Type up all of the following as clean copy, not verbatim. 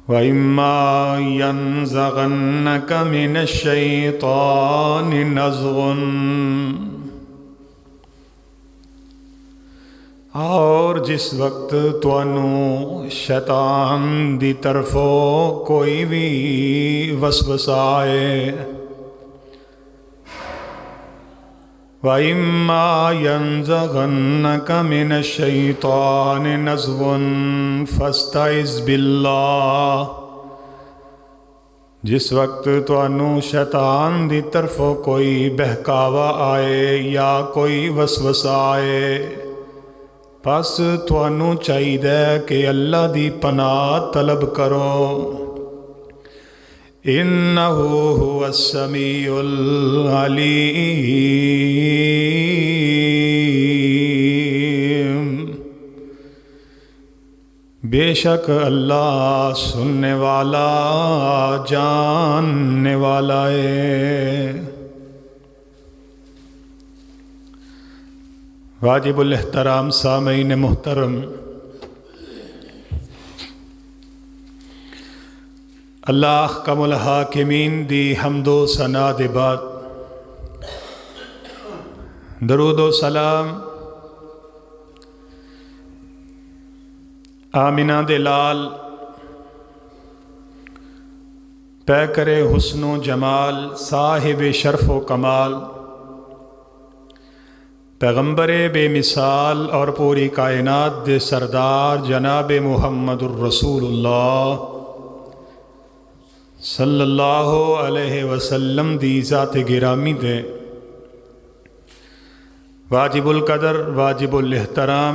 وَإِمَّا يَنزَغَنَّكَ مِنَ الشَّيْطَانِ نَزْغٌ، اور جس وقت تانوں شیطان دی طرفوں کوئی بھی وسوسہ آئے، وَإِمَّا يَنزَغَنَّكَ مِنَ الشَّيْطَانِ نَزْغٌ فَاسْتَعِذْ بِاللَّهِ، جس وقت تانوں شیطان دی طرفوں کوئی بہکاوا آئے یا کوئی وسوسہ آئے، پس تانوں چاہیے کہ اللہ دی پناہ طلب کرو۔ انہ هو السمیع العلیم، بے شک اللہ سننے والا جاننے والا ہے۔ واجب الاحترام سامعین محترم، اللہ احکم الحاکمین دی حمد و ثنا دے بعد درود و سلام آمنہ دے لال پیکر حسن و جمال صاحب شرف و کمال پیغمبر بے مثال اور پوری کائنات دے سردار جناب محمد الرسول اللہ صلی اللہ علیہ وسلم دی ذات گرامی دے واجب القدر واجب الاحترام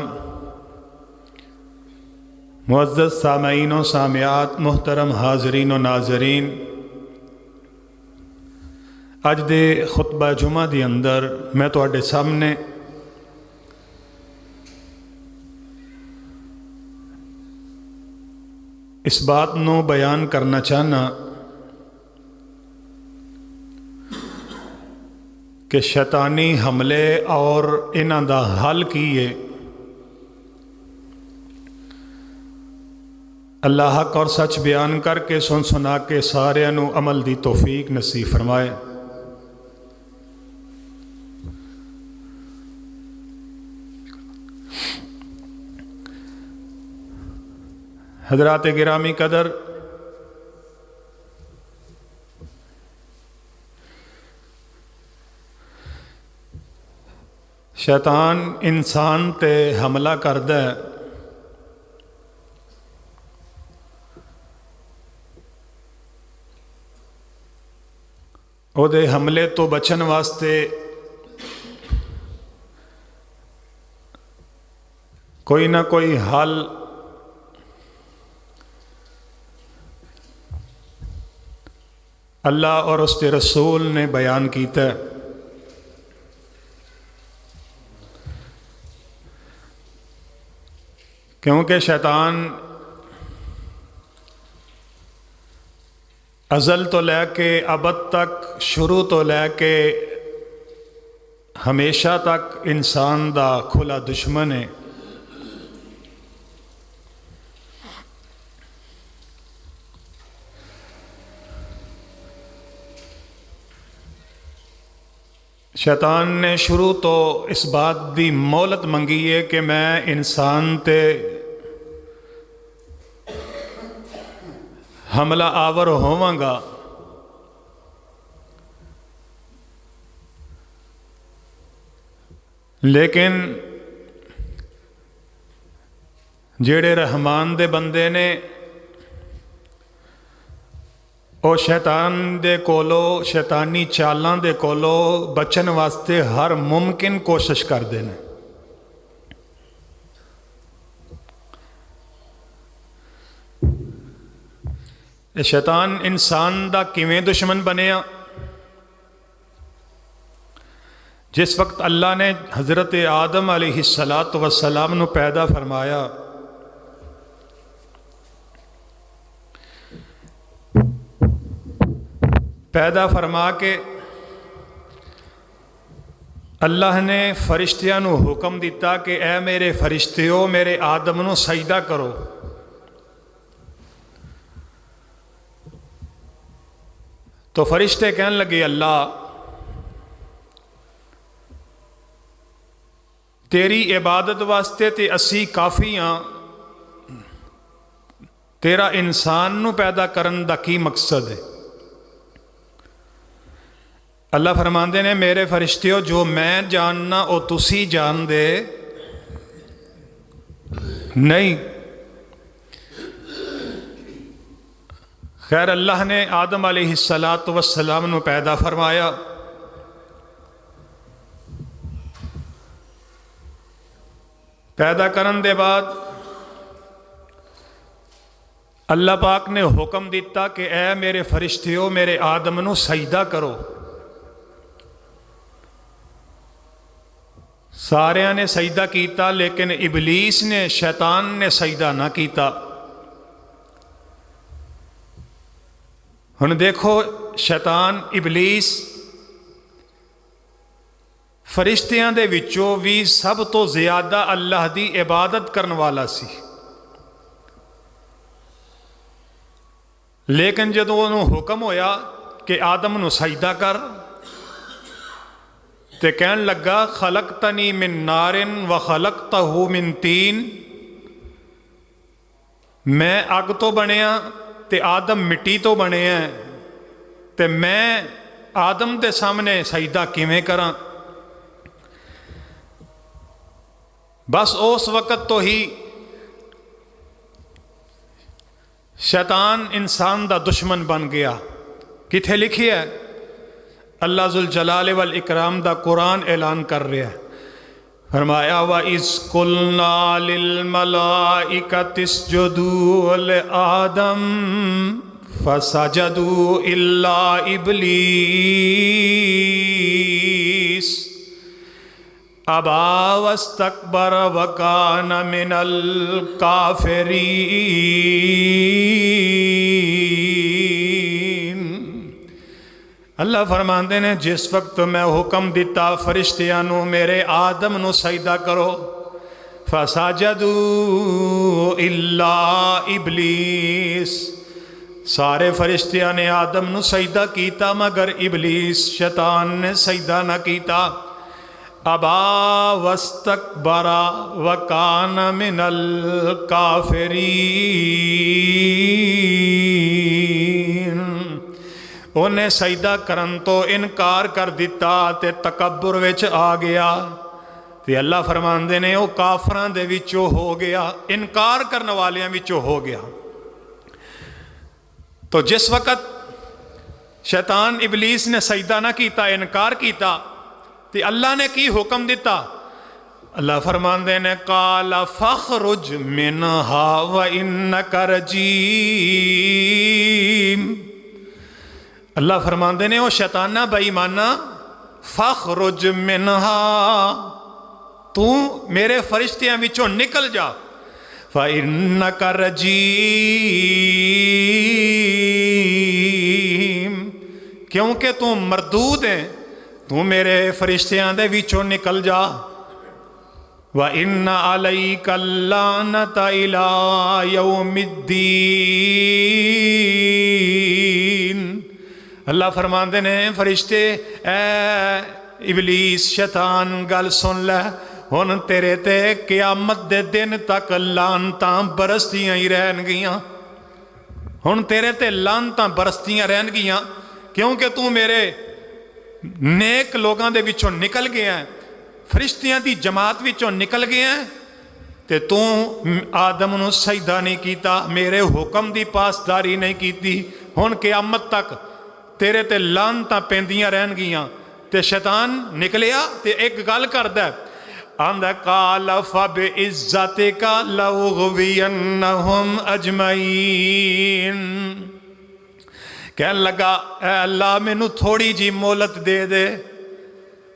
معزز سامعین و سامعات، محترم حاضرین و ناظرین، اج دے خطبہ جمعہ دی اندر میں تواڈے سامنے اس بات نو بیان کرنا چاہنا کہ شیطانی حملے اور انہاں دا حل کیے اللہ حق اور سچ بیان کر کے سن سنا کے سارے نو عمل دی توفیق نصیب فرمائے۔ حضرات گرامی قدر، شیطان انسان تے حملہ کردہ ہے، او دے حملے تو بچن واسطے کوئی نہ کوئی حل اللہ اور اس کے رسول نے بیان کیتا ہے۔ کیونکہ شیطان ازل تو لے کے ابد تک، شروع تو لے کے ہمیشہ تک انسان دا کھلا دشمن ہے۔ شیطان نے شروع تو اس بات دی مہلت منگی ہے کہ میں انسان تے حملہ آور ہوواں گا، لیکن جیڑے رحمان دے بندے نے او شیطان دے کولو، شیطانی چالاں دے کولو بچن واسطے ہر ممکن کوشش کردے نے۔ شیطان انسان دا کیویں دشمن بنیا؟ جس وقت اللہ نے حضرت آدم علیہ السلام نو پیدا فرمایا، پیدا فرما کے اللہ نے فرشتیاں نو حکم دیتا کہ اے میرے فرشتیو، میرے آدم نو سجدہ کرو۔ تو فرشتے کہنے لگے اللہ تیری عبادت واسطے تے اسی کافی ہاں، تیرا انسان نو پیدا کرن دا کی مقصد ہے؟ اللہ فرماندے نے میرے فرشتیو جو میں جاننا او تسی جان دے نہیں۔ خیر اللہ نے آدم علیہ السلام نو پیدا فرمایا، پیدا کرن دے بعد اللہ پاک نے حکم دیتا کہ اے میرے فرشتیو میرے آدم نو سجدہ کرو۔ سارے نے سجدہ کیتا لیکن ابلیس نے، شیطان نے سجدہ نہ کیتا۔ ہن دیکھو شیطان ابلیس فرشتیاں دے وچوں بھی سب تو زیادہ اللہ دی عبادت کرن والا سی، لیکن جدوں انہوں حکم ہویا کہ آدم نو سجدہ کر تے کہن لگا خلقتنی من نار و خلقتہ من تین، میں اگ تو بنیا تے آدم مٹی تو بنے ہیں تے میں آدم دے سامنے سجدہ کیویں کراں؟ بس اس وقت تو ہی شیطان انسان دا دشمن بن گیا۔ کتھے لکھی ہے؟ اللہ ذوالجلال والاکرام دا قرآن اعلان کر رہا ہے، فرمایا وَإِذْ قُلْنَا لِلْمَلَائِكَةِ اسْجُدُوا لِآدَمَ فَسَجَدُوا إِلَّا إِبْلِيسَ أَبَى وَاسْتَكْبَرَ وَكَانَ مِنَ الْكَافِرِينَ۔ اللہ فرماندے نے جس وقت میں حکم دیتا فرشتیاں نو میرے آدم نو سجدہ کرو، فَسَجَدُوا إِلَّا إِبْلِيسَ، سارے فرشتیاں نے آدم نو سجدہ کیتا مگر ابلیس شیطان نے سجدہ نہ کیتا۔ ابا واستکبر وکان من الکافرین، انہیں سجدہ کرن تو انکار کر دیتا تے تکبر وچ آ گیا تے اللہ فرماندے نے وہ کافراں دے وچوں ہو گیا، انکار کرنے والیاں وچوں ہو گیا۔ تو جس وقت شیطان ابلیس نے سجدہ نہ کیتا، انکار کیتا، تے اللہ نے کی حکم دیتا؟ اللہ فرماندے نے قال فخرج منہا وانک رجیم، اللہ فرماندے نے او شیطانہ بے ایمانہ فخرج منہا، تو میرے فرشتیاں وچوں نکل جا، فانک رجیم، کیونکہ تو مردود ہے، تو میرے فرشتیاں دے وچوں نکل جا۔ وَإِنَّ عَلَيْكَ اللَّعْنَةَ إِلَىٰ يَوْمِ الدِّينِ، اللہ فرماندے نے فرشتے اے ابلیس شیطان گل سن لے، ہن تیرے تے قیامت دے دن تک لعنتاں برستیاں ہی رہن گیاں، ہن تیرے تے لعنتاں برستیاں رہن گیاں، کیونکہ تو میرے نیک لوگاں دے وچوں نکل گیا ہے، فرشتیاں دی جماعت وچوں نکل گیا ہے، تے تو آدم نو سجدہ نہیں کیتا، میرے حکم دی پاسداری نہیں کیتی، ہن قیامت تک تیرے تے لعنتاں پیندیاں رہن گیاں۔ تے شیطان نکلیا تے ایک گل کردا ہے، آندا قال فبعزتک لاغوینہم اجمعین، کہنے لگا اے اللہ مینوں تھوڑی جی مہلت دے دے،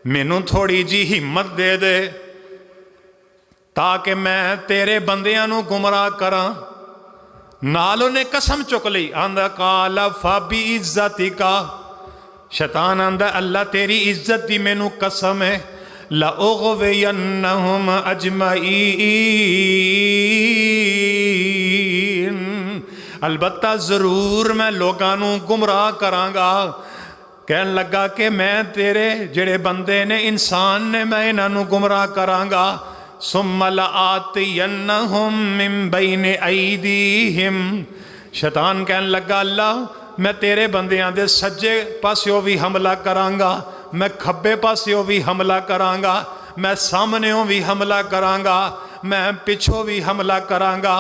مینوں تھوڑی جی ہمت دے دے تاکہ میں تیرے بندیاں نو گمراہ کراں۔ نالوں نے قسم چک لی، آندا قال فبعزتک، شیطان آندا اللہ تیری عزت دی مینوں قسم ہے، لأغوینہم اجمعین، البتہ ضرور میں لوگاں نو گمراہ کراں گا، کہن لگا کہ میں تیرے جڑے بندے نے انسان نے میں انہوں گمراہ کرانگا ثم لآتینہم من بین ایدیہم شیطان کہن لگا اللہ میں تیرے بندیاں دے سجے پاسیوں بھی حملہ کرانگا میں کھبے پاسیوں بھی حملہ کرانگا میں سامنےوں بھی حملہ کرانگا میں پچھوں بھی حملہ کرانگا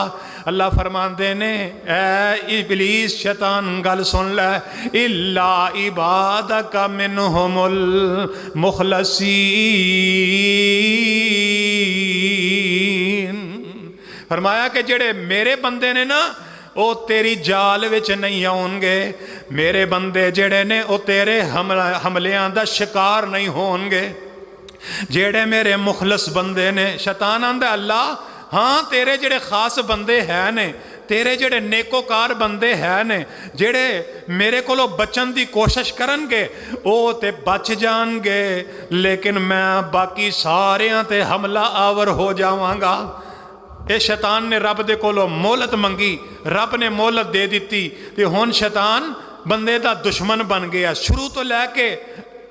اللہ فرماندے نے اے ابلیس شیطان گل سن لے الا عبادک منہم المخلصین فرمایا کہ جڑے میرے بندے نے نا او تیری جال وچ نہیں آؤں گے میرے بندے جڑے نے او تیرے حملیاں دا شکار نہیں ہون گے جڑے میرے مخلص بندے نے شیطان آندہ اللہ ہاں تیرے جڑے خاص بندے ہیں نے تیرے جڑے نیکوکار بندے ہیں نے جڑے میرے کولو بچن دی کوشش کرن گے او تے بچ جان گے لیکن میں باقی ساریاں تے حملہ آور ہو جاواں گا اے شیطان نے رب دے کولو مہلت منگی رب نے مہلت دے دیتی تے ہون شیطان بندے دا دشمن بن گیا شروع تو لے کے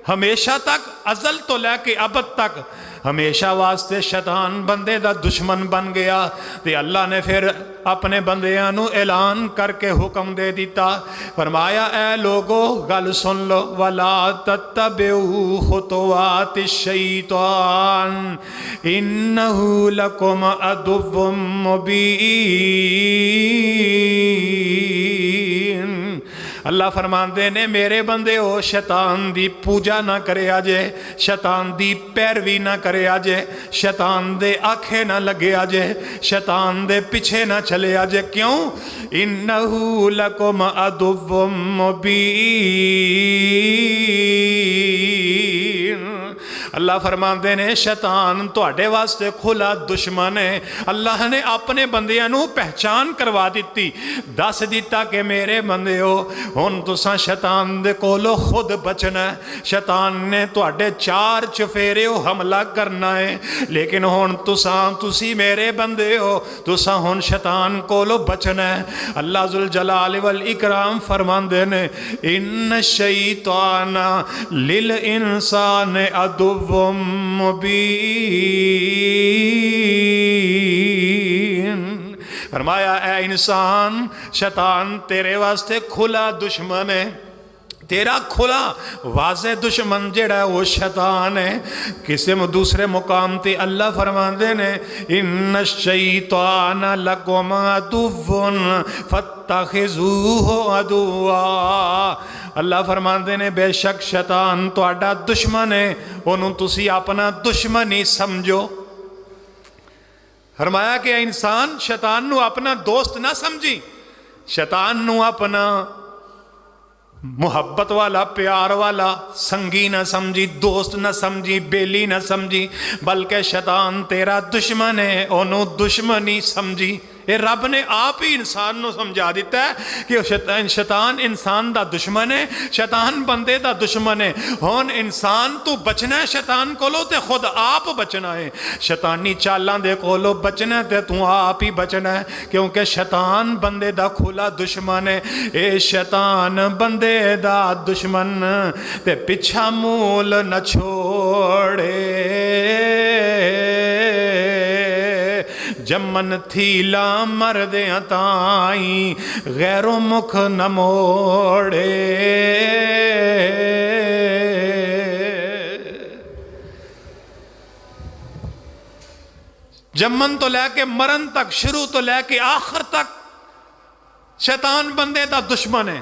ہمیشہ تک ازل تو لے کے ابد تک ہمیشہ واسطے شیطان بندے دا دشمن بن گیا تے اللہ نے پھر اپنے بندیاں نو اعلان کر کے حکم دے دیتا فرمایا اے لوگو گل سن لو ولا تتبعوا خطوات الشیطان انہو لکم عدو مبین اللہ فرماندے نے میرے بندے ہو شیطان دی پوجا نہ کرے آجے شیطان دی پیروی نہ کرے آجے شیطان دے آنکھیں نہ لگے آجے شیطان دے پیچھے نہ چلے آجے کیوں انہو لکم عدو مبین اللہ فرماندے نے شیطان تواڈے واسطے کھلا دشمن ہے اللہ نے اپنے بندیاں نو پہچان کروا دیتی دس دیتا کہ میرے بندے ہو ہن تساں شیطان دے کولو خود بچنا ہے شیطان نے تواڈے چار چفیرے ہو حملہ کرنا ہے لیکن ہن تسی میرے بندے ہو تساں ہن شیطان کولو بچنا ہے اللہ ذوالجلال والاکرام فرماندے نے ان الشیطان للانسان عدو مبین فرمایا اے انسان شیطان تیرے واسطے کھلا دشمن ہے تیرا کھلا واضح دشمن جڑا ہے وہ شیطان ہے کسی دوسرے مقام تے اللہ فرماندے نے ان الشیطان لکم عدو فاتخذوہ عدوا اللہ فرماندے نے بے شک شیطان تواڈا دشمن ہے انہوں تسی اپنا دشمن ہی سمجھو فرمایا کہ انسان شیطان نو اپنا دوست نہ سمجھی شیطان نو اپنا محبت والا پیار والا سنگی نہ سمجھی دوست نہ سمجھی بیلی نہ سمجھی بلکہ شیطان تیرا دشمن ہے انہوں دشمنی سمجھی یہ رب نے آپ ہی انسان نو سمجھا دیتا ہے کہ شیطان انسان دا دشمن ہے شیطان بندے دا دشمن ہے ہون انسان تو بچنا ہے شیطان کولو تے خود آپ بچنا ہے شیطانی چالاں دے کولو بچنا ہے تے تو آپ ہی بچنا ہے کیونکہ شیطان بندے دا کھلا دشمن ہے اے شیطان بندے دا دشمن تے پچھا مول نہ چھوڑے جمن تھیلا مردیاں تائیں غیروں مکھ نہ موڑے جمن تو لے کے مرن تک شروع تو لے کے آخر تک شیطان بندے دا دشمن ہے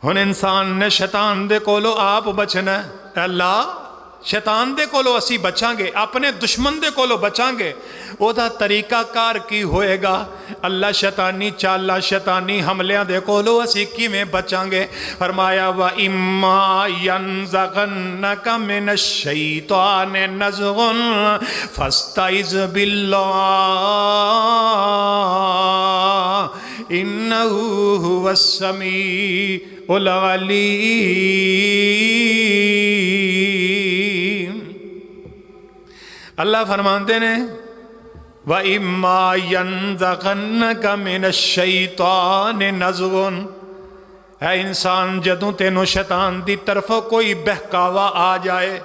ہن انسان نے شیطان دے کولو آپ بچنا ہے اللہ شیطان دے کولو اسی بچاں گے اپنے دشمن دے کولو بچاں گے او دا طریقہ کار کی ہوئے گا اللہ شیطانی چالا شیطانی حملیاں دے کولو اسی کی میں بچاں گے فرمایا وَإِمَّا يَنزَغَنَّكَ مِنَ الشَّيْطَانِ نَزْغٌ فَاسْتَعِذْ بِاللَّهِ إِنَّهُ هُوَ السَّمِيعُ الْعَلِيمُ اللہ فرماندے نے وَإِمَّا يَنزَغَنَّكَ مِنَ الشَّيْطَانِ نَزْغٌ اے انسان جدوں تینوں شیطان دی طرفوں کوئی بہکاوا آ جائے،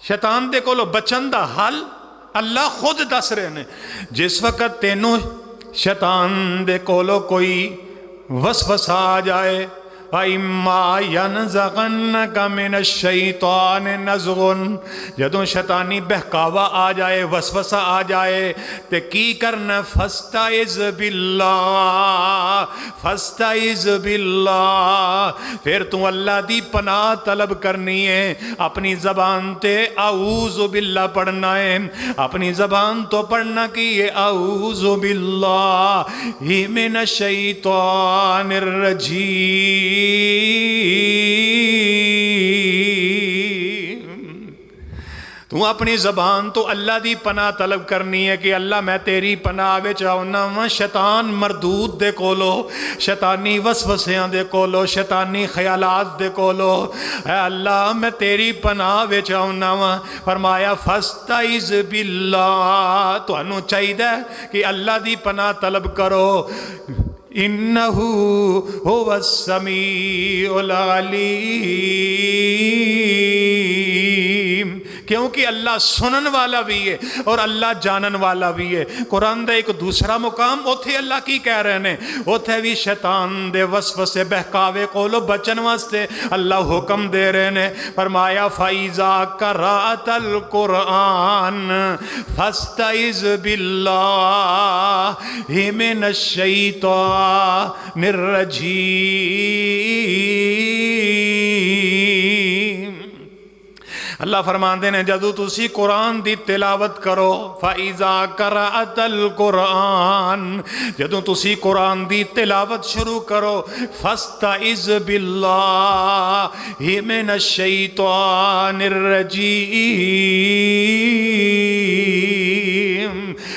شیطان دے کولو بچن دا حل اللہ خود دس رہے نے۔ جس وقت تینوں شیطان دے کولو کوئی وسوسہ آ جائے، وَإِمَّا يَنزَغَنَّكَ مِنَ الشَّيْطَانِ نَزْغٌ، جدوں شیطانی بہکاوا آ جائے، وسوسہ آ جائے تے کی کرنا؟ فَاسْتَعِذْ بِاللَّهِ، فَاسْتَعِذْ بِاللَّهِ، پھر تو اللہ دی پناہ طلب کرنی ہے، اپنی زبان تے اعوذ باللہ پڑھنا ہے، اپنی زبان تو پڑھنا کی ہے اعوذ باللہ من الشیطان الرجیم۔ تو اپنی زبان تو اللہ دی پناہ طلب کرنی ہے کہ اللہ میں تیری پناہ وچ آؤنا وا شیطان مردود دے کولو، شیطانی وسوسیاں دے کولو، شیطانی خیالات دے کولو، اے اللہ میں تیری پناہ وچ آؤنا وا۔ فرمایا فاستعذ باللہ، تانوں چاہیے کہ اللہ دی پناہ طلب کرو، انہو هو السمیع العلیم، کیونکہ اللہ سنن والا بھی ہے اور اللہ جانن والا بھی ہے۔ قرآن دا ایک دوسرا مقام اوتھے اللہ کی کہہ رہے ہیں، اوتھے بھی شیطان دے وسوسے بہکاوے کولو بچن واسطے اللہ حکم دے رہے ہیں۔ فرمایا فَإِذَا قَرَأْتَ الْقُرْآنَ فَاسْتَعِذْ بِاللَّهِ مِنَ الشَّيْطَانِ الرَّجِيمِ۔ اللہ فرماندے نے جدو تسی قرآن دی تلاوت کرو، فَإِذَا قَرَأْتَ الْقُرْآنَ، جدو تسی قرآن دی تلاوت شروع کرو، فَاسْتَعِذْ بِاللَّهِ مِنَ الشَّيْطَانِ الرَّجِيمِ۔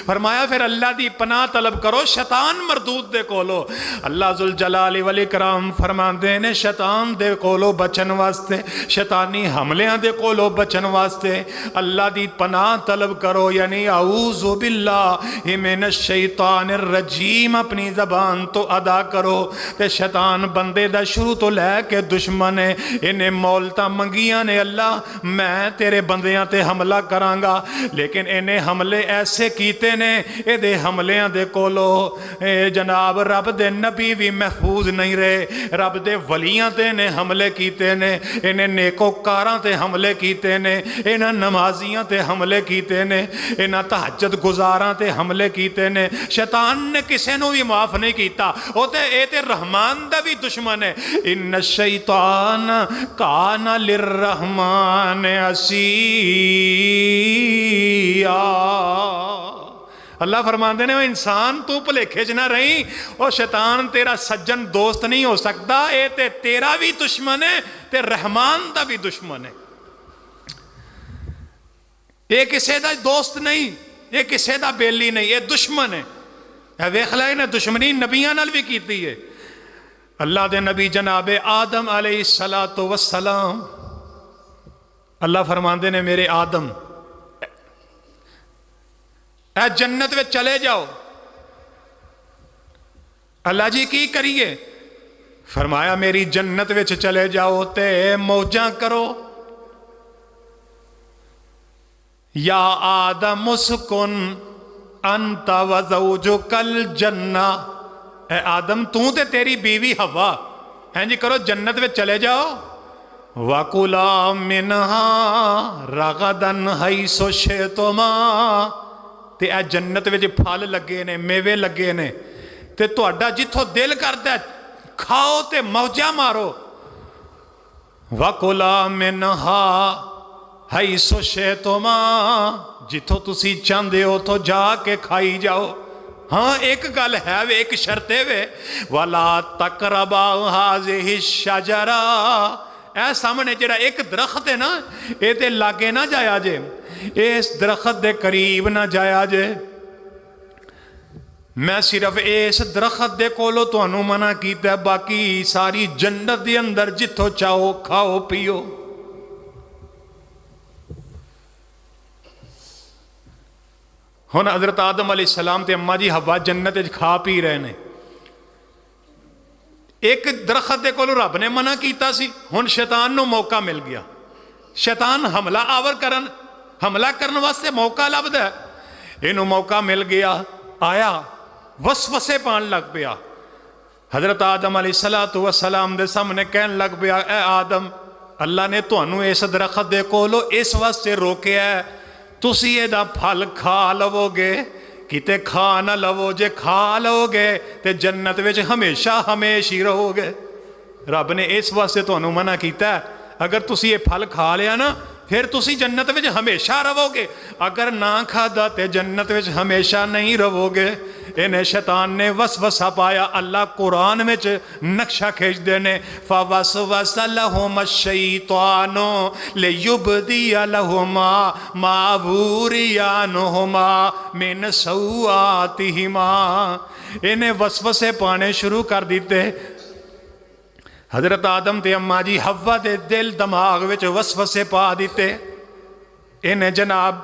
فرمایا پھر اللہ دی پناہ طلب کرو شیطان مردود دے کولو۔ اللہ ذوالجلال والاکرام فرماندے نے شیطان دے کولو بچن واسطے، شیطانی حملیاں دے کولو بچن واسطے اللہ دی پناہ طلب کرو، یعنی اعوذ باللہ من الشیطان الرجیم اپنی زبان تو ادا کرو۔ تے شیطان بندے دا شروع تو لے کے دشمن ہے، انہیں مولتاں منگیاں نے اللہ میں تیرے بندیاں تے حملہ کرانگا، لیکن انہیں حملے ایسے کیتے نے اے دے حملیاں دے کولو جناب رب دے نبی بھی محفوظ نہیں رہے، رب دے ولیاں تے نے حملے کیتے نے، انہیں نیکوکاراں تے حملے کیتے نے، انہیں نمازیاں تے حملے کیتے نے، انہیں تہجد گزاراں تے حملے کیتے نے۔ شیطان نے کسے نو بھی معاف نہیں کیتا، اے تے رحمان دا بھی دشمن ہے۔ ان الشیطان کان للرحمن عصیا۔ اللہ فرماندے نے انسان تو بھلیکھے نہ رہی، اور شیطان تیرا سجن دوست نہیں ہو سکتا، اے تے تیرا بھی دشمن ہے تے رحمان دا بھی دشمن ہے۔ یہ کسے دا دوست نہیں، یہ کسے دا بیلی نہیں، یہ دشمن ہے۔ ویکھ لائے نے دشمنی نبیاں نال بھی کیتی ہے۔ اللہ دے نبی جناب آدم علیہ السلام، اللہ فرماندے نے میرے آدم اے جنت میں چلے جاؤ۔ اللہ جی کی کریے؟ فرمایا میری جنت میں چلے جاؤ تے موجاں کرو۔ یا آدم اسکن انت وزوجک الجنہ، اے آدم تو تے تیری بیوی ہوا ہیں جی کرو جنت میں چلے جاؤ۔ وَكُلَا مِنْهَا رَغَدًا حَيْثُ شِئْتُمَا، تے اے جنت وچ پھل لگے نے، میوے لگے نے، تے تہاڈا جتھوں دل کردا ہے کھاؤ تے موجاں مارو۔ وَكُلَا مِنْهَا حَيْثُ شِئْتُمَا، جتھوں تسی چاندے ہو تو جا کے کھائی جاؤ۔ ہاں ایک گل ہے وے، ایک شرط ہے وے، وَلَا تَقْرَبَا هَٰذِهِ الشَّجَرَةَ، اے سامنے جڑا ایک درخت ہے نا، اے تے لاگے نہ جایا جے، اس درخت دے قریب نہ جایا جے۔ میں صرف اس درخت دے کولو تو انہوں منع کیتا ہے، باقی ساری جنت دے اندر جتھو چاہو کھاؤ پیو۔ ہن حضرت آدم علیہ السلام تے اماں جی حوا جنت کھا پی رہے نے، ایک درخت دے کولوں رب نے منع کیتا سی، ہن شیطان نو موقع مل گیا، شیطان حملہ کرن واسطے موقع لبدا ہے، اینو موقع مل گیا، آیا وسوسے پان لگ پیا، حضرت آدم علیہ السلام دے سامنے کہن لگ پیا، اے آدم اللہ نے تانوں اس درخت دے کولوں اس واسطے روکیا ہے تسی ایدا پھل کھا لو گے، کتے کھا نہ لو، جے کھا لو گے تے جنت وچ ہمیشہ ہمیشی رہو گے۔ رب نے اس واسطے تانوں منع کیتا ہے، اگر تسی یہ پھل کھا لیا نا پھر تسی جنت وچ ہمیشہ رہو گے، اگر نہ کھادا تے جنت وچ ہمیشہ نہیں رہو گے۔ انہیں شیطان نے وسوسہ پایا، اللہ قرآن وچ نقشہ کھینچ دینے، فَوَسْوَسَ لَهُمَ الشَّيْطَانُ لِيُبْدِيَ لَهُمَا مَا وُورِيَ عَنْهُمَا مِنْ سَوْآتِهِمَا۔ انہیں وسوسے پانے شروع کر دیتے، حضرت آدم تے اماں جی حوا دے دل دماغ وچ وسوسے پا دیتے، انہیں جناب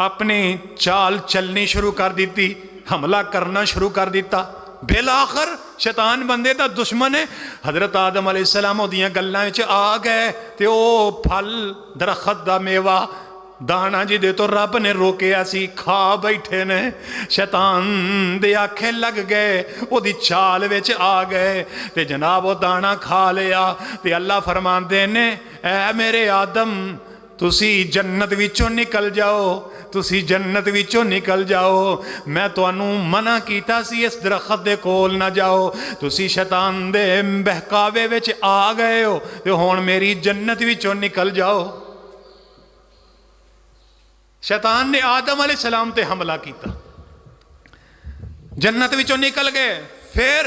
اپنی چال چلنی شروع کر دیتی، حملہ کرنا شروع کر دیتا۔ بالآخر شیطان بندے دا دشمن ہے، حضرت آدم علیہ السلام دیاں گلاں وچ آ گئے تے او پھل درخت دا میوہ دانا جی دے تو رب نے روکیا سی، کھا بیٹھے نے، شیطان دے آکھے لگ گئے، او دی چال وچ آ گئے تے جناب او دانا کھا لیا تے اللہ فرماندے نے، اے میرے آدم تسی جنت وچوں نکل جاؤ، تسی جنت وچوں نکل جاؤ، میں تانوں منع کیتا سی اس درخت دے کول نہ جاؤ، تسی شیطان دے بہکاوے وچ آ گئے ہو تے ہن میری جنت وچوں نکل جاؤ۔ شیطان نے آدم علیہ السلام تے حملہ کیتا، جنت وچوں نکل گئے، پھر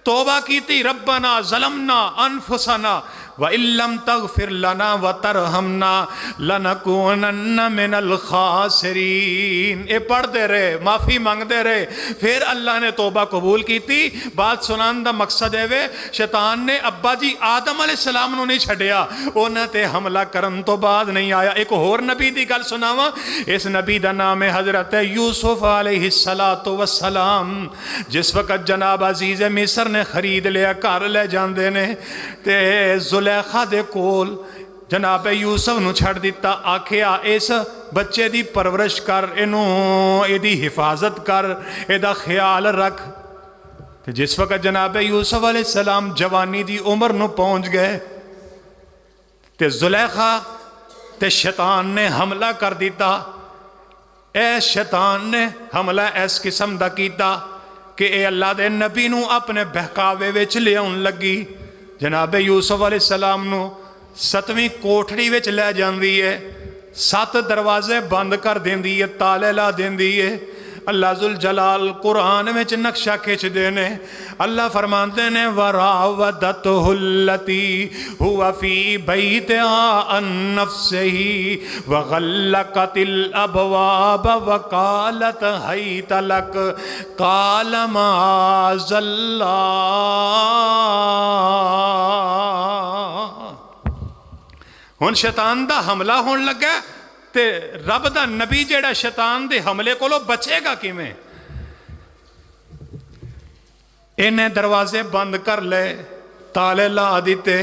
توبہ کیتی، ربنا ظلمنا انفسنا وَإِن لَّمْ تَغْفِرْ لَنَا وَتَرْحَمْنَا لَنَكُونَنَّ مِنَ الْخَاسِرِينَ۔ اے پڑھ دے رہے، معافی مانگ دے رہے، پھر اللہ نے توبہ قبول کیتی۔ بات سنان دا مقصد ہے شیطان نے ابا جی آدم علیہ السلام نو نہیں چھڑیا، انہاں تے حملہ کرن تو بعد نہیں آیا۔ ایک اور نبی دی گل سناواں، اس نبی دا نام ہے حضرت یوسف علیہ السلام۔ جس وقت جناب عزیز مصر نے خرید لیا، گھر لے جاندے نے تے زلیخا دے کول جناب یوسف نو چھڑ دیتا، آکھیا اس بچے دی پرورش کر، انہوں اے دی حفاظت کر، اے دا خیال رکھ۔ تے جس وقت جناب یوسف علیہ السلام جوانی دی عمر نو پہنچ گئے تے زلیخا تے شیطان نے حملہ کر دیتا۔ اے شیطان نے حملہ اس قسم دا کیتا کہ اے اللہ دے نبی نو اپنے بہکاوے وچ لے آن لگی، جناب یوسف علیہ السلام نو 7ویں کوٹھڑی وچ لے جاندی ہے، 7 دروازے بند کر دیندی ہے، تالے لا دیندی ہے۔ اللہ ذوالجلال قرآن وچ نقشہ کھچ دینے، اللہ فرماتے نے وراودته التي هو في بيتها عن نفسه وغلقت الابواب وقالت هيت لك قال معاذ الله۔ ہن شیطان دا حملہ ہون لگا تے رب دا نبی جیڑا شیطان دے حملے کو بچے گا کیویں؟ انہیں دروازے بند کر لے، تالے لا دیتے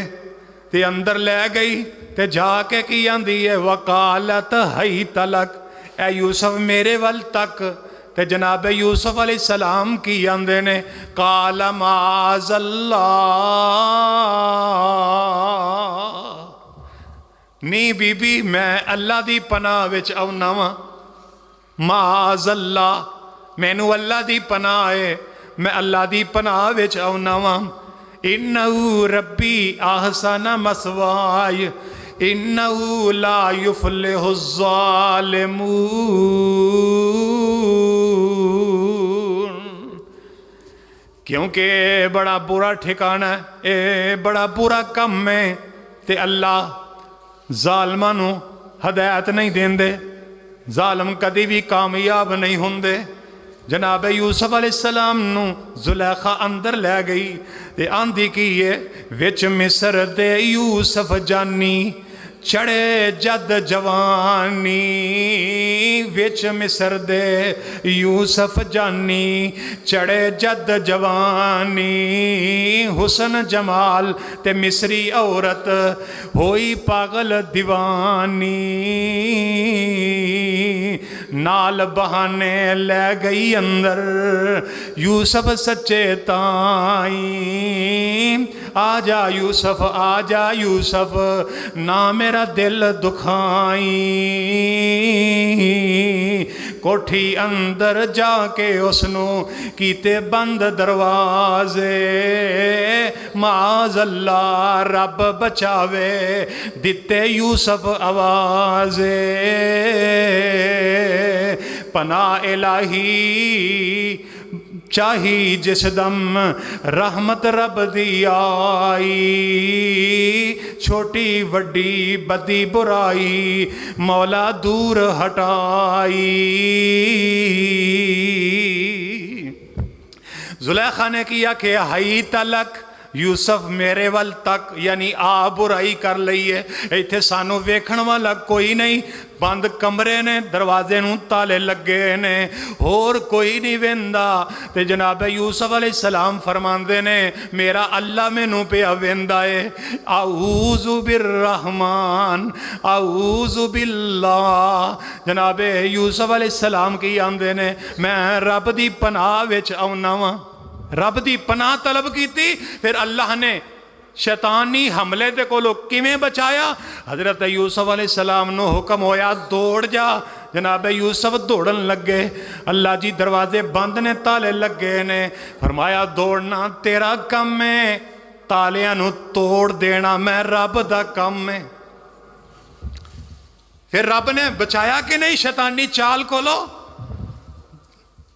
تے اندر لے گئی تے جا کے کی آندی ہے وقالت حیت لک، اے یوسف میرے ول تک، تے جناب یوسف علیہ السلام کی آندے نے قال معاذ اللہ، نی بی بی میں اللہ دی پناہ وچ آؤنا وا، معاذ اللہ مینو اللہ دی پناہ ہے، میں اللہ دی پناہ وچ آؤنا وا، انہو ربی احسن مثوائی انہو لا یفلح الظالمون۔ کیونکہ بڑا برا ٹھکانہ ہے، اے بڑا برا کم ہے تے اللہ ظالماں نو ہدایت نہیں دیندے، ظالم کدی بھی کامیاب نہیں ہوندے۔ جناب یوسف علیہ السلام نو زلیخا اندر لے گئی تے آندھی کیے وچ مصر دے یوسف جانی چڑھے جد جوانی وچ مصر دے یوسف جانی چڑھے جد جوانی حسن جمال تے مصری عورت ہوئی پاگل دیوانی نال بہانے لے گئی اندر یوسف سچے تائیں آ جا یوسف آ جا یوسف نہ میرا دل دکھائیں کوٹھی اندر جا کے اسنو کیتے بند دروازے معاذ اللہ رب بچاوے دیتے یوسف آوازے پناہ الہی چاہی جس دم رحمت رب دی آئی چھوٹی وڈی بدی برائی مولا دور ہٹائی زلیخا نے کیا کہ ہائی تلک یوسف میرے ول تک یعنی آ برائی کر لئیے ایتھے سانو ویکھن والا کوئی نہیں بند کمرے نے دروازے نوں تالے لگے نے اور کوئی نہیں ویندا تے جناب یوسف علیہ السلام فرماندے نے میرا اللہ مینوں پیا ویندا ہے اعوذ بالرحمن اعوذ باللہ جناب یوسف علیہ السلام کی آندے نے میں رب دی پناہ وچ آونا وا رب دی پناہ طلب کی تھی پھر اللہ نے شیطانی حملے دے کو لوگ کیویں بچایا حضرت یوسف علیہ السلام نو حکم ہویا دوڑ جا جناب یوسف دوڑن لگے اللہ جی دروازے بند نے تالے لگے نے فرمایا دوڑنا تیرا کم ہے تالیاں نو توڑ دینا میں رب دا کم ہے پھر رب نے بچایا کہ نہیں شیطانی چال کو لو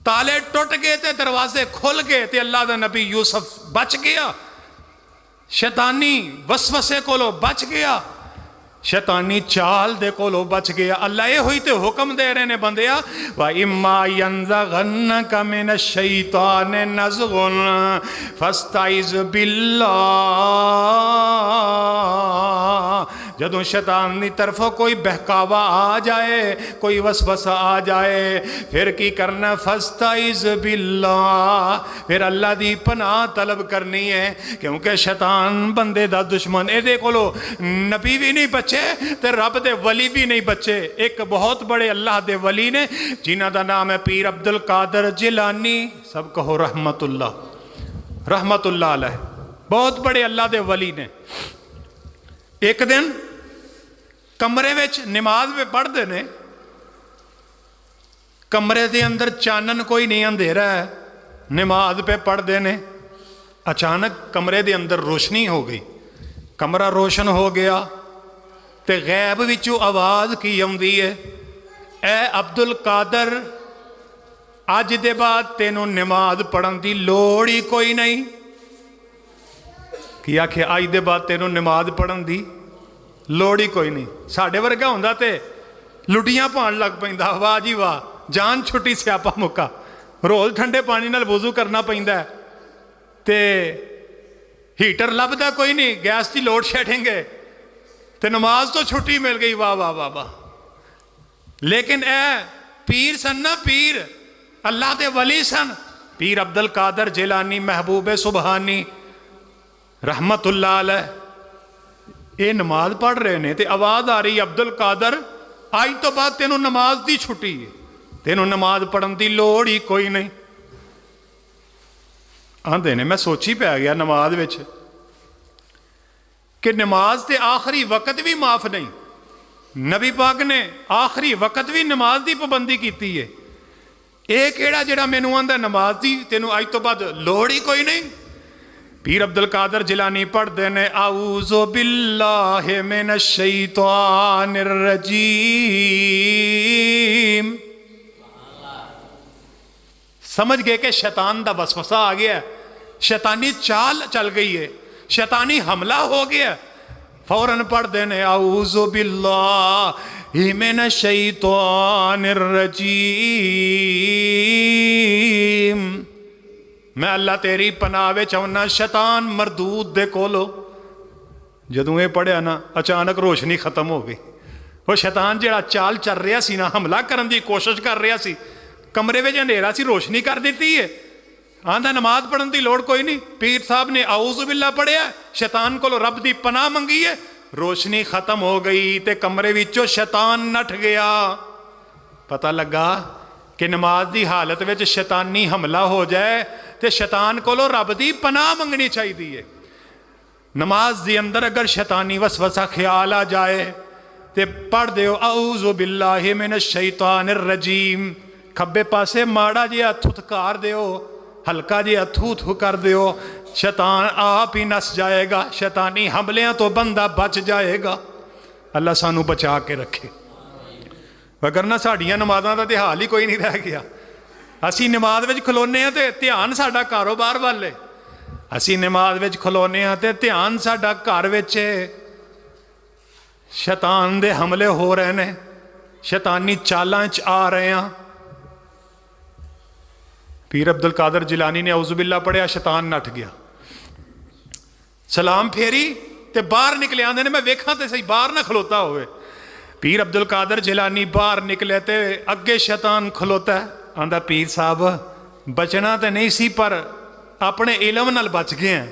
تالے ٹوٹ گئے تھے دروازے کھل گئے تھے اللہ دا نبی یوسف بچ گیا شیطانی وسوسے کو لو بچ گیا شیطانی چال دے کو لو بچ گیا اللہ یہ ہوئی تے حکم دے رہے نے بندیا وَإِمَّا يَنزَغَنَّكَ مِنَ الشَّيْطَانِ نَزْغٌ فَاسْتَعِذْ بِاللَّهِ جدوں شیطان دی طرفوں کوئی بہکاوا آ جائے کوئی وسوسہ آ جائے پھر کی کرنا فَاسْتَعِذْ بِاللَّهِ پھر اللہ دی پناہ طلب کرنی ہے کیونکہ شیطان بندے دا دشمن اے دے کو لو نبی بھی نہیں بچے تے رب دے ولی بھی نہیں بچے ایک بہت بڑے اللہ دے ولی نے جنہ دا نام ہے پیر عبد القادر جیلانی سب کہو رحمت اللہ علیہ بہت بڑے اللہ دے ولی نے ایک دن کمرے وچ نماز پہ پڑھ دے نے کمرے دے اندر چانن کوئی نہیں اندھیرا ہے نماز پہ پڑھ دے نے اچانک کمرے دے اندر روشنی ہو گئی کمرہ روشن ہو گیا تے غیب وچوں آواز کی آمدی ہے اے عبد القادر اج دے بعد تینوں نماز پڑھن دی لوڑ ہی کوئی نہیں کیا کہ اج دے بعد تینوں نماز پڑھن دی لوڑ ہی کوئی نہیں ساڈے ورگا ہوندا تے لٹیاں پان لگ پیندا واہ جی واہ جان چھٹی سیاپا مکا روز ٹھنڈے پانی نال وضو کرنا پیندا ہے تے ہیٹر لبدا کوئی نہیں گیس دی لوڈ شیڈنگ ہے تے نماز تو چھٹی مل گئی واہ واہ واہ واہ لیکن اے پیر سن نا پیر اللہ دے ولی سن پیر عبد القادر جیلانی محبوب سبحانی رحمت اللہ علیہ اے نماز پڑھ رہے نے تے آواز آ رہی عبد القادر آج تو بعد تینوں نماز دی چھٹی ہے تینوں نماز پڑھن دی لوڑ ہی کوئی نہیں آندے نے میں سوچی پہ گیا نماز وچ کہ نماز تے آخری وقت بھی معاف نہیں نبی پاک نے آخری وقت بھی نماز دی پابندی کیتی ہے ایک ایڑا جڑا مینوں آندا نماز دی تینوں اج تو بعد لوڑ ہی کوئی نہیں پیر عبد القادر جیلانی پڑھ دے نے اعوذ باللہ من الشیطان الرجیم سمجھ گئے کہ شیطان دا وسوسہ آ گیا شیطانی چال چل گئی ہے شیطانی حملہ ہو گیا فوراً پڑھ دینے اعوذ باللہ من الشیطان الرجیم میں اللہ تیری پناہ وچ آنا شیطان مردود دے کولو ਜਦੋਂ ਇਹ ਪੜ੍ਹਿਆ ਨਾ ਅਚਾਨਕ ਰੋਸ਼ਨੀ ਖਤਮ ਹੋ ਗਈ। ਉਹ ਸ਼ੈਤਾਨ ਜਿਹੜਾ ਚਾਲ ਚੱਲ ਰਿਹਾ ਸੀ ਨਾ, ਹਮਲਾ ਕਰਨ ਦੀ ਕੋਸ਼ਿਸ਼ ਕਰ ਰਿਹਾ ਸੀ, ਕਮਰੇ ਵਿੱਚ ਹਨੇਰਾ ਸੀ, ਰੋਸ਼ਨੀ ਕਰ ਦਿੱਤੀ ਹੈ। ਆਂਦਾ ਨਮਾਜ਼ ਪੜ੍ਹਨ ਦੀ ਲੋੜ ਕੋਈ ਨਹੀਂ। ਪੀਰ ਸਾਹਿਬ ਨੇ ਆਊਜ਼ੁ ਬਿੱਲਾ ਪੜ੍ਹਿਆ, ਸ਼ੈਤਾਨ ਕੋਲੋਂ ਰੱਬ ਦੀ ਪਨਾਹ ਮੰਗੀ ਹੈ, ਰੋਸ਼ਨੀ ਖਤਮ ਹੋ ਗਈ ਤੇ ਕਮਰੇ ਵਿੱਚੋਂ ਸ਼ੈਤਾਨ ਨੱਠ ਗਿਆ। ਪਤਾ ਲੱਗਾ ਕਿ ਨਮਾਜ਼ ਦੀ ਹਾਲਤ ਵਿੱਚ ਸ਼ੈਤਾਨੀ ਹਮਲਾ ਹੋ ਜਾਏ ਤੇ ਸ਼ੈਤਾਨ ਕੋਲੋਂ ਰੱਬ ਦੀ ਪਨਾਹ ਮੰਗਣੀ ਚਾਹੀਦੀ ਹੈ। ਨਮਾਜ਼ ਦੇ ਅੰਦਰ ਅਗਰ ਸ਼ੈਤਾਨੀ ਵਸਵਸਾ ਖਿਆਲ ਆ ਜਾਏ ਤੇ ਪੜ੍ਹ ਦਿਓ ਆਊਜ਼ੁ ਬਿੱਲਾਹਿ ਮਿਨਸ਼ ਸ਼ੈਤਾਨਿਰ ਰਜੀਮ। ਖੱਬੇ ਪਾਸੇ ਮਾੜਾ ਜਿਹਾ ਥੁਤਕਾਰ ਦਿਓ, ਹਲਕਾ ਜਿਹਾ ਥੂ ਕਰ ਦਿਓ, ਸ਼ੈਤਾਨ ਆਪ ਹੀ ਨਸ ਜਾਏਗਾ, ਸ਼ੈਤਾਨੀ ਹਮਲਿਆਂ ਤੋਂ ਬੰਦਾ ਬਚ ਜਾਏਗਾ। ਅੱਲਾ ਸਾਨੂੰ ਬਚਾ ਕੇ ਰੱਖੇ। ਵਗਰਨਾ ਸਾਡੀਆਂ ਨਮਾਜ਼ਾਂ ਦਾ ਤੇ ਹਾਲ ਹੀ ਕੋਈ ਨਹੀਂ ਰਹਿ ਗਿਆ। ਅਸੀਂ ਨਮਾਜ਼ ਵਿੱਚ ਖਲੋਨੇ ਹਾਂ ਤੇ ਧਿਆਨ ਸਾਡਾ ਕਾਰੋਬਾਰ ਵੱਲ ਹੈ। ਅਸੀਂ ਨਮਾਜ਼ ਵਿੱਚ ਖਲੋਨੇ ਹਾਂ ਤੇ ਧਿਆਨ ਸਾਡਾ ਘਰ ਵਿੱਚ ਹੈ। ਸ਼ੈਤਾਨ ਦੇ ਹਮਲੇ ਹੋ ਰਹੇ ਨੇ, ਸ਼ੈਤਾਨੀ ਚਾਲਾਂ 'ਚ ਆ ਰਹੇ ਹਾਂ। ਪੀਰ ਅਬਦੁਲ ਕਾਦਰ ਜਿਲਾਨੀ ਨੇ ਆਊਜ਼ੁ ਬਿੱਲਾ ਪੜ੍ਹਿਆ, ਸ਼ੈਤਾਨ ਨੱਠ ਗਿਆ। ਸਲਾਮ ਫੇਰੀ ਤੇ ਬਾਹਰ ਨਿਕਲੇ, ਆਂਦੇ ਨੇ ਮੈਂ ਵੇਖਾਂ ਤੇ ਸਹੀ ਬਾਹਰ ਨਾ ਖਲੋਤਾ ਹੋਵੇ। ਪੀਰ ਅਬਦੁਲ ਕਾਦਰ ਜਿਲਾਨੀ ਬਾਹਰ ਨਿਕਲੇ ਤੇ ਅੱਗੇ ਸ਼ੈਤਾਨ ਖਲੋਤਾ। ਆਂਦਾ ਪੀਰ ਸਾਹਿਬ ਬਚਣਾ ਤੇ ਨਹੀਂ ਸੀ ਪਰ ਆਪਣੇ ਇਲਮ ਨਾਲ ਬਚ ਗਏ ਆ।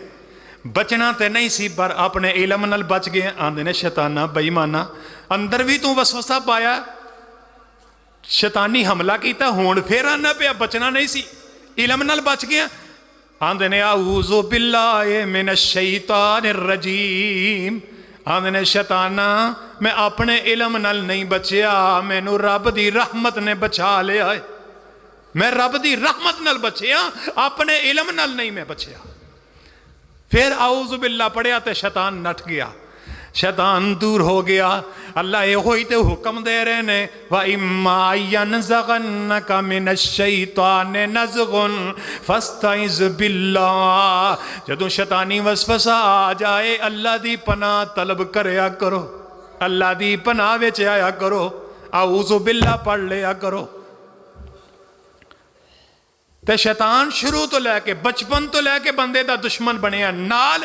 ਬਚਣਾ ਤੇ ਨਹੀਂ ਸੀ ਪਰ ਆਪਣੇ ਇਲਮ ਨਾਲ ਬਚ ਗਏ। ਆਂਦੇ ਨੇ ਸ਼ੈਤਾਨਾ ਬੇਈਮਾਨਾ, ਅੰਦਰ ਵੀ ਤੂੰ ਵਸਵਸਾ ਪਾਇਆ, ਸ਼ੈਤਾਨੀ ਹਮਲਾ ਕੀਤਾ, ਹੁਣ ਫੇਰ ਆਨਾ ਪਿਆ ਬਚਣਾ ਨਹੀਂ ਸੀ, ਇਲਮ ਨਾਲ ਬਚ ਗਿਆ। ਆਂਦੇ ਨੇ ਆਊਜ਼ੁ ਬਿੱਲਾਹਿ ਮਿਨਸ਼ ਸ਼ੈਤਾਨਿਰ ਰਜੀਮ। ਆਂਦੇ ਨੇ ਸ਼ੈਤਾਨਾ ਮੈਂ ਆਪਣੇ ਇਲਮ ਨਾਲ ਨਹੀਂ ਬਚਿਆ, ਮੈਨੂੰ ਰੱਬ ਦੀ ਰਹਿਮਤ ਨੇ ਬਚਾ ਲਿਆ ਹੈ। ਮੈਂ ਰੱਬ ਦੀ ਰਹਿਮਤ ਨਾਲ ਬਚਿਆ, ਆਪਣੇ ਇਲਮ ਨਾਲ ਨਹੀਂ ਮੈਂ ਬਚਿਆ। ਫਿਰ ਆਊਜ਼ੁ ਬਿੱਲਾ ਪੜਿਆ ਤੇ ਸ਼ੈਤਾਨ ਨੱਠ ਗਿਆ, ਸ਼ੈਤਾਨ ਦੂਰ ਹੋ ਗਿਆ। ਅੱਲਾ ਇਹੋ ਹੀ ਤੇ ਹੁਕਮ ਦੇ ਰਹੇ ਨੇ, ਵਾ ਇਮਾ ਯਨਜ਼ਗਨਕ ਮਿਨਸ਼ ਸ਼ੈਤਾਨ ਨਜ਼ਗੁਨ ਫਸਤਇਜ਼ ਬਿੱਲਾ। ਜਦੋਂ ਸ਼ੈਤਾਨੀ ਵਸਵਸਾ ਆ ਜਾਏ ਅੱਲਾ ਦੀ ਪਨਾਹ ਤਲਬ ਕਰਿਆ ਕਰੋ, ਅੱਲਾ ਦੀ ਪਨਾਹ ਵਿੱਚ ਆਇਆ ਕਰੋ, ਆਊਜ਼ੁ ਬਿੱਲਾ ਪੜ੍ਹ ਲਿਆ ਕਰੋ। ਤੇ ਸ਼ੈਤਾਨ ਸ਼ੁਰੂ ਤੋਂ ਲੈ ਕੇ ਬਚਪਨ ਤੋਂ ਲੈ ਕੇ ਬੰਦੇ ਦਾ ਦੁਸ਼ਮਣ ਬਣਿਆ ਨਾਲ।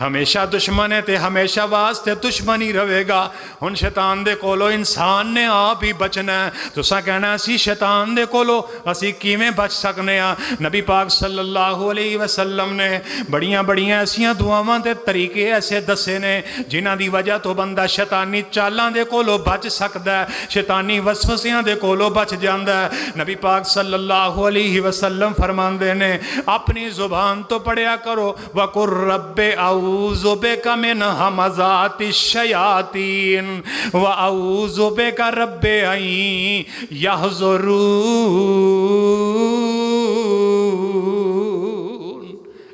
ہمیشہ دشمن ہے تے ہمیشہ واسطے دشمن ہی رہے گا۔ ہن شیطان دے کولو انسان نے آپ ہی بچنا ہے۔ تساں کہنا اسی شیطان دے کولو اسی کیویں بچ سکنے ہاں؟ نبی پاک صلی اللہ علیہ وسلم نے بڑیاں بڑیاں ایسیاں دعاواں تے طریقے ایسے دسے نے جنہاں دی وجہ تو بندہ شیطانی چالاں دے کولو بچ سکدا ہے، شیطانی وسوسیاں دے کولو بچ جاندا ہے۔ نبی پاک صلی اللہ علیہ وسلم فرماندے نے اپنی زبان تو پڑھیا کرو وَقُلْ رَبِّ اعوذ بک من ہمزات الشیاطین واعوذ بک رب ان یحضرون۔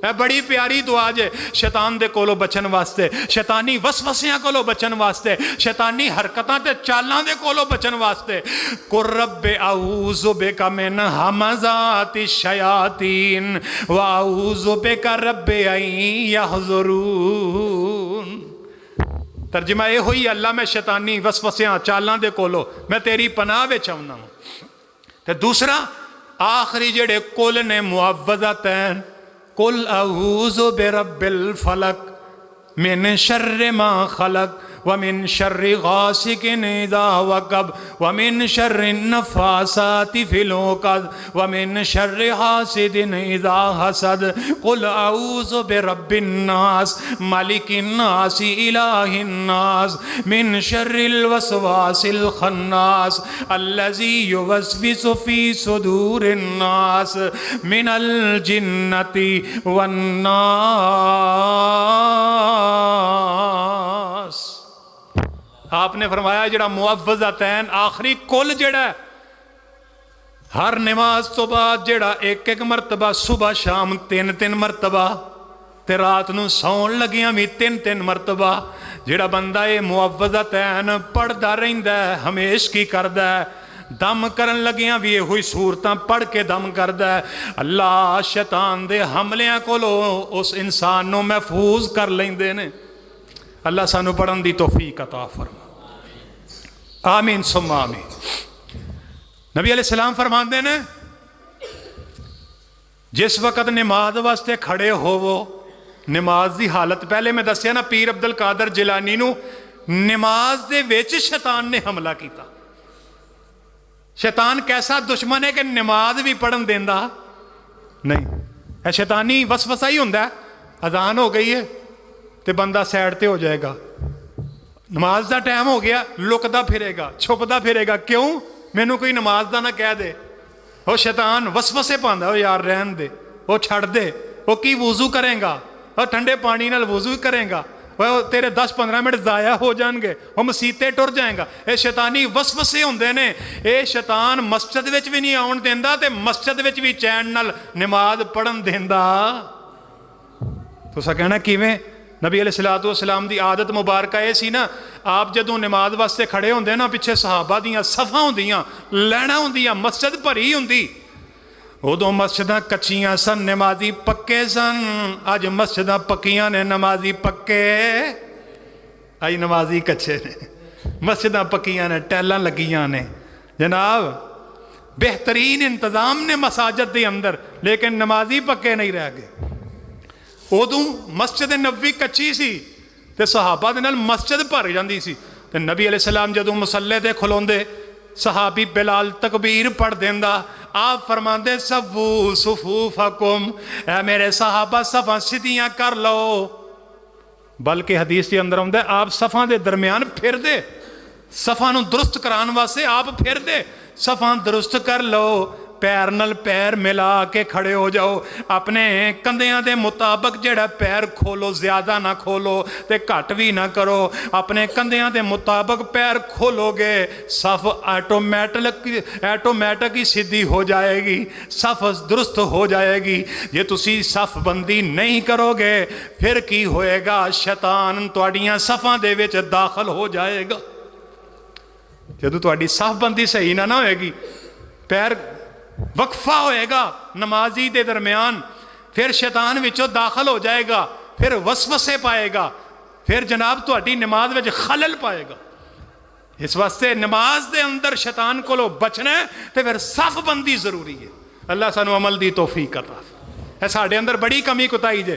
اے بڑی پیاری دعا جے شیطان دے کولو بچن واسطے، شیطانی وسوسیاں کولو بچن واسطے، شیطانی حرکتاں تے چالاں دے کولو بچن واسطے۔ قُلْ رَبِّ اعوذ بک من ہمزات الشیاطین واعوذ بک رب ان یحضرون۔ ترجمہ یہ ہوئی اللہ میں شیطانی وسوسیاں چالاں دے کولو میں تیری پناہ وچ آؤنا ہوں۔ تے دوسرا آخری جڑے کل نے معوذتین، قل اعوذ برب الفلق من شر ما خلق ومن شر غاسق اذا وقب ومن شر النفاثات في العقد ومن شر حاسد اذا حسد قل اعوذ برب الناس ملك الناس اله الناس من شر الوسواس الخناس الذي يوسوس في صدور الناس من الجنة والناس۔ آپ نے فرمایا جڑا معوذتین آخری کل جڑا ہے ہر نماز تو بعد جڑا ایک ایک مرتبہ صبح شام تین تین مرتبہ تے رات نو سون لگیاں بھی تین تین مرتبہ جڑا بندہ یہ معوذتین پڑھدا رہندا ہے ہمیش کی کردا ہے، دم کرن لگیاں بھی یہ ہوئی صورتاں پڑھ کے دم کردا ہے، اللہ شیطان دے حملیاں کولو اس انسان نو محفوظ کر لیندے نے۔ اللہ سانو پڑھن دی توفیق عطا فرما، آمین ثم آمین۔ نبی علیہ السلام فرماندے نے جس وقت نماز واسطے کھڑے ہوو، نماز دی حالت پہلے میں دسیا نا پیر عبد القادر جیلانی نو نماز دے وچ شیطان نے حملہ کیتا۔ شیطان کیسا دشمن ہے کہ نماز بھی پڑھن دیندا نہیں، اے شیطانی وسوسہ ہی ہوندا ہے۔ اذان ہو گئی ہے تے بندہ سیڈ تے ہو جائے گا، نماز دا ٹائم ہو گیا لکدا پھرے گا چھپدا پھرے گا، کیوں؟ مینوں کوئی نماز دا نہ کہہ دے۔ وہ شیطان وسوسے پاندا، وہ یار رہن دے، وہ چھڑ دے، وہ کی وضو کریں گا، وہ ٹھنڈے پانی نال وضو کریں گا، وہ تیرے 10-15 منٹ ضائع ہو جان گے، وہ مسیتے ٹر جائیں گا۔ اے شیطانی وسوسے ہوندے نے۔ اے شیطان مسجد وچ بھی نہیں آن دیندا تے مسجد وچ بھی چین نال نماز پڑھن دیندا۔ تساں کہنا کیویں؟ نبی علیہ السلام دی عادت مبارکہ یہ سی نا، آپ جدوں نماز واسطے کھڑے ہوندے نا پیچھے صحابہ دیاں صفاں ہوندیاں، لینا ہوندیاں، مسجد بھری ہوندی۔ ادوں مسجداں کچیاں سن، نمازی پکے سن۔ اج مسجداں پکیاں نے، نمازی پکے، اج نمازی کچے نے۔ مسجداں پکیاں نے، ٹیلاں لگیاں نے، جناب بہترین انتظام نے مساجد دے اندر، لیکن نمازی پکے نہیں رہ گئے۔ ادوں مسجد نبوی کچی سی تے صحابہ دے نال مسجد بھر جاندی سی تے نبی علیہ السلام جدوں مصلے تے کھلوندے صحابی بلال تکبیر پڑھ دیندا، آپ فرماندے سوو صفوفکم، اے میرے صحابہ صفاں سیدھیاں کر لو۔ بلکہ حدیث کے اندر ہوندا ہے آپ صفاں دے درمیان پھر دے، صفاں نو درست کران واسطے آپ پھر دے، صفاں درست کر لو، پیر نل پیر ملا کے کھڑے ہو جاؤ، اپنے کندھیاں دے مطابق جڑا پیر کھولو، زیادہ نہ کھولو تے گھٹ بھی نہ کرو، اپنے کندھیاں دے مطابق پیر کھولو گے صف ایٹومیٹک ہی سیدھی ہو جائے گی، صف درست ہو جائے گی۔ یہ تسی صف بندی نہیں کرو گے پھر کی ہوئے گا؟ شیطان تواڈیاں صفاں دے وچ داخل ہو جائے گا۔ جدوں تواڈی صف بندی صحیح نہ ہوئے گی، پیر وقفہ ہوئے گا نمازی دے درمیان، پھر شیطان وچوں داخل ہو جائے گا، پھر وسوسے پائے گا، پھر جناب تہاڈی نماز وچ خلل پائے گا۔ اس واسطے نماز دے اندر شیطان کولو بچنا ہے تے پھر صف بندی ضروری ہے۔ اللہ سانو عمل دی توفیق عطا۔ اے ساڈے اندر بڑی کمی کوتاہی جے،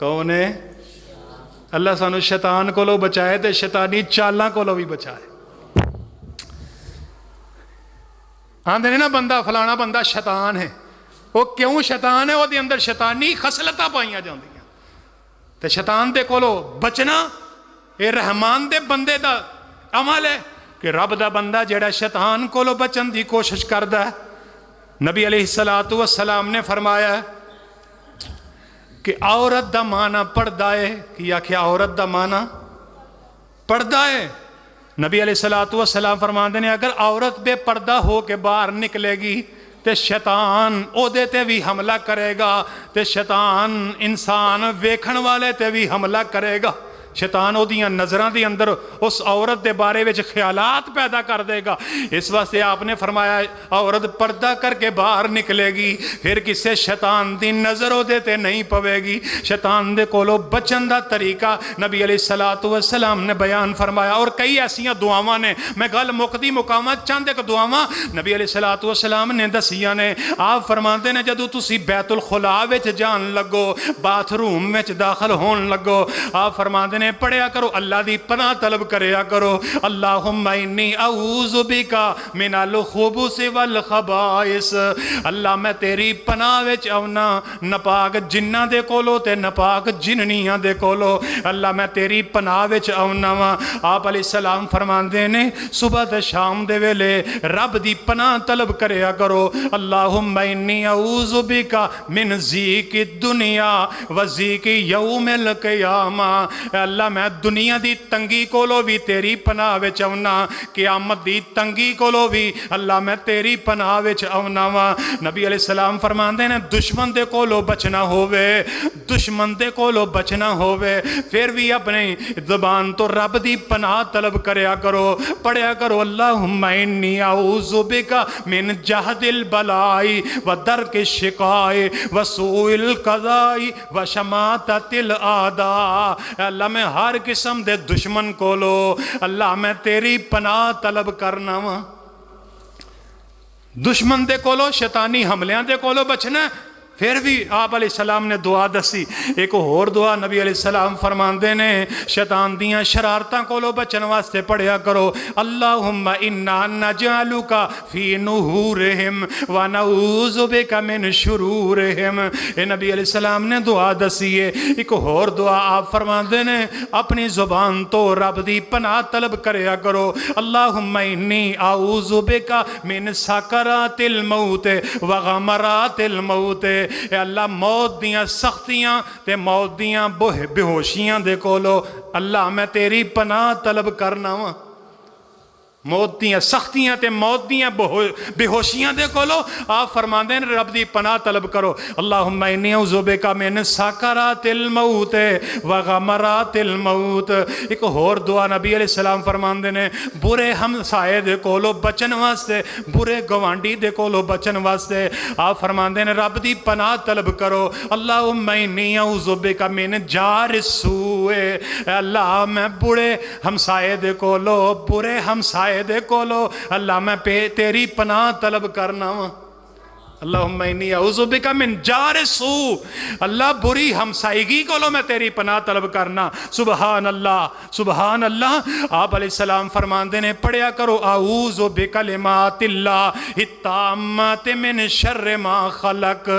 کون ہے؟ اللہ سانو شیطان کو بچائے تے شیطانی چالاں کو بھی بچائے. آندے نا بندہ فلانا بندہ شیطان ہے. وہ کیوں شیطان ہے؟ وہ دے اندر شیطانی خصلتاں پائیاں جاندیاں. تے شیطان دے کولو بچنا اے رحمان دے بندے دا عمل ہے کہ رب دا بندہ جڑا شیطان کولو بچن دی کوشش کردا ہے. نبی علیہ السلام نے فرمایا ہے کہ عورت دا معنی پردہ ہے. کہ آکھیا عورت دا معنی پردہ ہے. نبی علیہ السلام فرماندے نے اگر عورت بے پردہ ہو کے باہر نکلے گی تے شیطان او دے تے بھی حملہ کرے گا. تے شیطان انسان ویکھن والے تے بھی حملہ کرے گا. شیطان او دیاں نظران دی اندر اس عورت دے بارے وچ خیالات پیدا کر دے گا. اس واسطے آپ نے فرمایا عورت پردہ کر کے باہر نکلے گی پھر کسے شیطان دی نظر او دے تے نہیں پوے گی. شیطان دے کولو بچن دا طریقہ نبی علیہ السلام نے بیان فرمایا. اور کئی ایسیاں دعاواں نے, میں گل مقدی مقامات چاند ایک دعاواں نبی علیہ السلام نے دسیاں نے. آپ فرماندے نے جدو تسی بیت الخلاء وچ جان لگو, باتھ روم وچ داخل ہون لگو, آپ فرماندے نے پڑھیا کرو اللہ دی پناہ طلب کریا کرو اللہم انی اعوذ بکا من الخبث والخبائث. اللہ میں تیری پناہ وچ آونا نپاک جنہ دے کولو تے نپاک جننیاں دے کولو. اللہ میں تیری پناہ وچ آونا وا. آپ علیہ السلام فرماندے نے صبح تے شام دے ویلے رب دی پناہ طلب کریا کرو اللہم انی اعوذ بکا من ضیق الدنیا و ضیق یوم القیامہ. اللہ میں دنیا دی تنگی کولو بھی تیری پناہ وچ آونا, قیامت دی تنگی کولو بھی اللہ میں تیری پناہ وچ آونا وا. نبی علیہ السلام فرماندے نے دشمن دے کولو بچنا ہووے, دشمن دے کولو بچنا ہووے پھر بھی اپنی زبان تو رب دی پناہ طلب کریا کرو, پڑھیا کرو اللہم انی اعوذ بکا من جہد البلائی و درک الشقائی و سوء القضائی و شماتت الاعداء. اللہ میں ہر قسم دے دشمن کو لو اللہ میں تیری پناہ طلب کرنا وا. دشمن دے کولو شیطانی حملیاں دے کولو بچنا. پھر بھی آپ علیہ السلام نے دعا دسی. ایک اور دعا نبی علیہ السلام فرماندے نے شیطان دیاں شرارتاں کولو بچن واسطے پڑھیا کرو اللہم انا نجعلک فی نحورہم ونعوذ بک من شرورہم. اے نبی علیہ السلام نے دعا دسی ہے. ایک اور دعا آپ فرماندے نے اپنی زبان تو رب دی پناہ طلب کریا کرو اللہم انی اعوذ بک من سکرات الموت وغمرات الموت. اے اللہ موت دیاں سختیاں تے موت دیاں بے ہوشیاں دے کولو اللہ میں تیری پناہ طلب کرنا وا. موت دیاں سختیاں تے موت دیاں بے ہوشیاں دے کولو آپ فرماندے ہیں رب دی پناہ طلب کرو اللہم انی اعوذ بک من سکرات الموت وغمرات الموت. ایک اور دعا نبی علیہ السلام فرماندے نے برے ہمسائے دے کولو بچن واسطے, برے گوانڈی دے کولو بچن واسطے آپ فرماندے نے رب دی پناہ طلب کرو اللہم انی اعوذ بک من جار السوء. اللہ میں برے ہمسائے دے کولو, برے ہمسائے دے کولو اللہ میں تیری پناہ طلب کرنا وا. اللہم انی اعوذ بک من جار السوء. اللہ بری ہمسائیگی کولو میں تیری پناہ طلب کرنا. سبحان اللہ سبحان اللہ. آپ علیہ السلام فرماندے نے پڑھیا کرو اعوذ بکلمات اللہ التامات من شر ما خلق.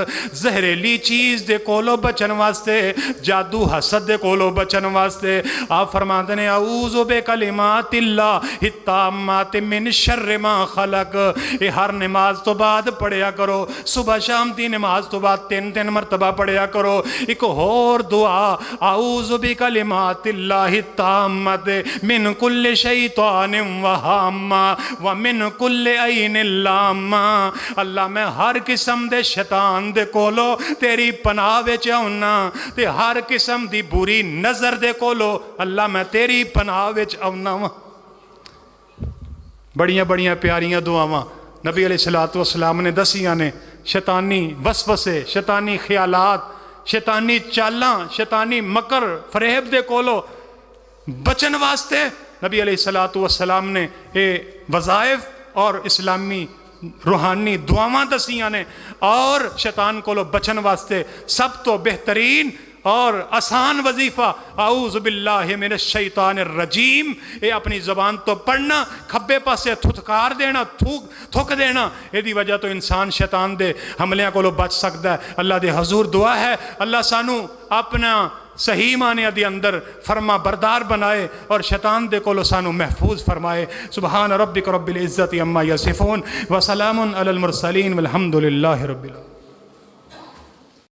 زہریلی چیز دے کولو بچن واسطے, جادو حسد دے کولو بچن واسطے آپ فرماندے نے اعوذ بکلمات اللہ التامات من شر ما خلق. یہ ہر نماز تو بعد پڑھیا کرو, صبح شام دی نماز تو بعد 3 مرتبہ پڑھیا کرو. ایک اور دعا اعوذ بکلمات اللہ التامات من کل شیطان وہامہ ومن کل عین لامہ. اللہ میں ہر قسم دے شیطان دے کولو تیری پناہ وچ آونا تے ہر قسم دی بری نظر دے کولو اللہ میں تیری پناہ وچ آونا وا. بڑیاں بڑیاں پیاریاں دعاواں نبی علیہ السلام نے دسیاں نے. شیطانی وسوسے, شیطانی خیالات, شیطانی چالاں, شیطانی مکر فریب دے کولو بچن واسطے نبی علیہ السلام نے اے وظائف اور اسلامی روحانی دعاواں دسیاں نے. اور شیطان کولو بچن واسطے سب تو بہترین اور آسان وظیفہ اعوذ باللہ من الشیطان الرجیم، یہ اپنی زبان تو پڑھنا، کھبے پاسے تھتکار دینا، تھک دینا، یہ وجہ تو انسان شیطان دے حملیاں کو بچ سکتا ہے۔ اللہ دے حضور دعا ہے اللہ سانو اپنا صحیح معنی دے اندر فرما بردار بنائے اور شیطان دے کولو سانو محفوظ فرمائے۔ سبحان ربک رب العزت عما یصفون وسلام علی المرسلین والحمد للہ رب العالمین۔